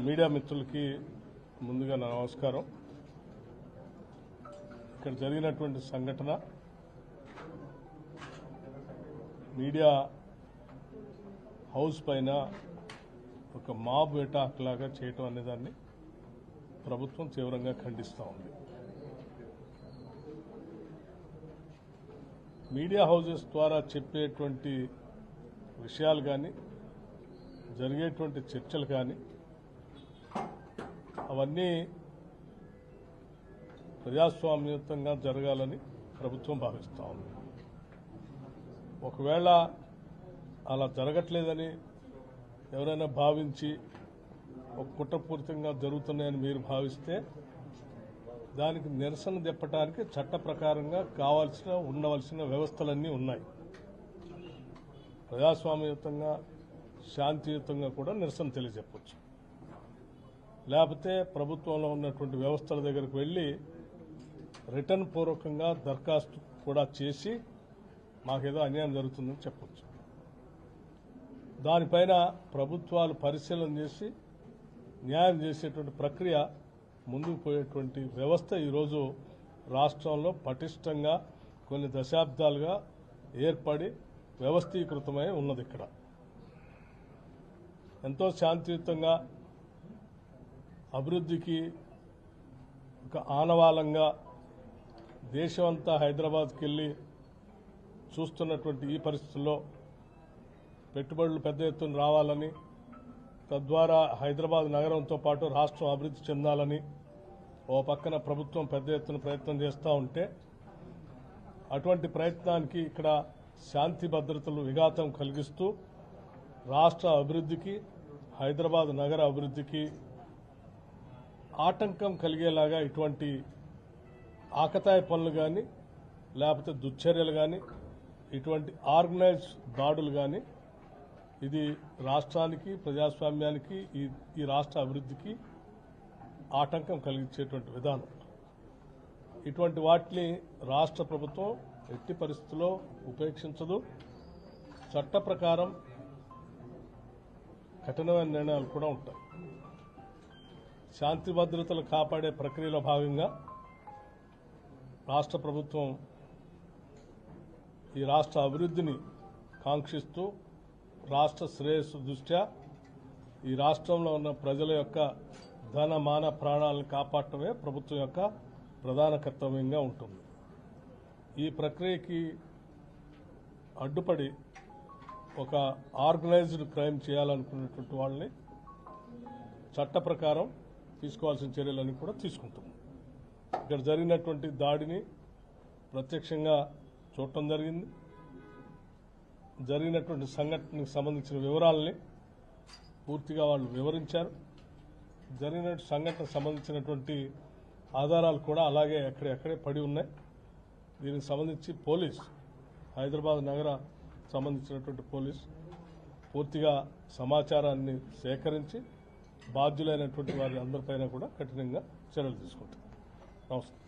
Media మిత్రులకి ముందుగా నా నమస్కారం. ఇక్కడ జరిగినటువంటి సంఘటన మీడియా హౌస్ పైన ఒక మాబ్ అటాక్ లాగా చేయటం అనేదాన్ని ప్రభుత్వం తీవ్రంగా ఖండిస్తూ ఉంది. మీడియా హౌజెస్ ద్వారా చెప్పేటువంటి విషయాలు కానీ జరిగేటువంటి చర్చలు కానీ అవన్నీ ప్రజాస్వామ్యయుతంగా జరగాలని ప్రభుత్వం భావిస్తూ ఉంది. ఒకవేళ అలా జరగట్లేదని ఎవరైనా భావించి ఒక కుట్రపూరితంగా జరుగుతున్నాయని మీరు భావిస్తే దానికి నిరసన తెప్పడానికి చట్ట ప్రకారంగా ఉండవలసిన వ్యవస్థలన్నీ ఉన్నాయి. ప్రజాస్వామ్యయుతంగా శాంతియుతంగా కూడా నిరసన తెలియజెప్పచ్చు. లేకపోతే ప్రభుత్వంలో ఉన్నటువంటి వ్యవస్థల దగ్గరకు వెళ్లి రిటర్న్ పూర్వకంగా దరఖాస్తు కూడా చేసి మాకేదో అన్యాయం జరుగుతుందని చెప్పచ్చు. దానిపైన ప్రభుత్వాలు పరిశీలన చేసి న్యాయం చేసేటువంటి ప్రక్రియ ముందుకు పోయేటువంటి వ్యవస్థ ఈరోజు రాష్ట్రంలో పటిష్టంగా కొన్ని దశాబ్దాలుగా ఏర్పడి వ్యవస్థీకృతమై ఉన్నది. ఇక్కడ ఎంతో శాంతియుతంగా అభివృద్ధికి ఒక ఆనవాళంగా దేశమంతా హైదరాబాద్కి వెళ్లి చూస్తున్నటువంటి ఈ పరిస్థితుల్లో పెట్టుబడులు పెద్ద ఎత్తున రావాలని, తద్వారా హైదరాబాద్ నగరంతో పాటు రాష్ట్రం అభివృద్ధి చెందాలని ఓ పక్కన ప్రభుత్వం పెద్ద ఎత్తున ప్రయత్నం చేస్తూ ఉంటే, అటువంటి ప్రయత్నానికి ఇక్కడ శాంతి భద్రతలు విఘాతం కలిగిస్తూ రాష్ట్ర అభివృద్ధికి, హైదరాబాద్ నగర అభివృద్ధికి ఆటంకం కలిగేలాగా ఇటువంటి ఆకతాయి పనులు కానీ, లేకపోతే దుశ్చర్యలు కానీ, ఇటువంటి ఆర్గనైజ్ దాడులు కానీ ఇది రాష్ట్రానికి, ప్రజాస్వామ్యానికి, ఈ రాష్ట్ర అభివృద్ధికి ఆటంకం కలిగించేటువంటి విధానం. ఇటువంటి వాటిని రాష్ట్ర ప్రభుత్వం ఎట్టి పరిస్థితుల్లో ఉపేక్షించదు. చట్ట ప్రకారం కఠినమైన నిర్ణయాలు కూడా ఉంటాయి. శాంతి భద్రతలు కాపాడే ప్రక్రియలో భాగంగా రాష్ట్ర ప్రభుత్వం ఈ రాష్ట్ర అభివృద్ధిని కాంక్షిస్తూ రాష్ట్ర శ్రేయస్సు దృష్ట్యా ఈ రాష్ట్రంలో ఉన్న ప్రజల యొక్క ధన మాన ప్రాణాలను కాపాడటమే ప్రభుత్వం యొక్క ప్రధాన కర్తవ్యంగా ఉంటుంది. ఈ ప్రక్రియకి అడ్డుపడి ఒక ఆర్గనైజ్డ్ క్రైమ్ చేయాలనుకున్నటువంటి వాళ్ళని చట్ట ప్రకారం తీసుకోవాల్సిన చర్యలని కూడా తీసుకుంటాం. ఇక్కడ జరిగినటువంటి దాడిని ప్రత్యక్షంగా చూడటం జరిగింది. జరిగినటువంటి సంఘటనకు సంబంధించిన వివరాలని పూర్తిగా వాళ్ళు వివరించారు. జరిగిన సంఘటనకు సంబంధించినటువంటి ఆధారాలు కూడా అలాగే ఎక్కడెక్కడే పడి ఉన్నాయి. దీనికి సంబంధించి పోలీస్, హైదరాబాద్ నగర సంబంధించినటువంటి పోలీస్ పూర్తిగా సమాచారాన్ని సేకరించి బాధ్యులైనటువంటి వారి అందరిపైన కూడా కఠినంగా చర్యలు తీసుకుంటారు. నమస్కారం.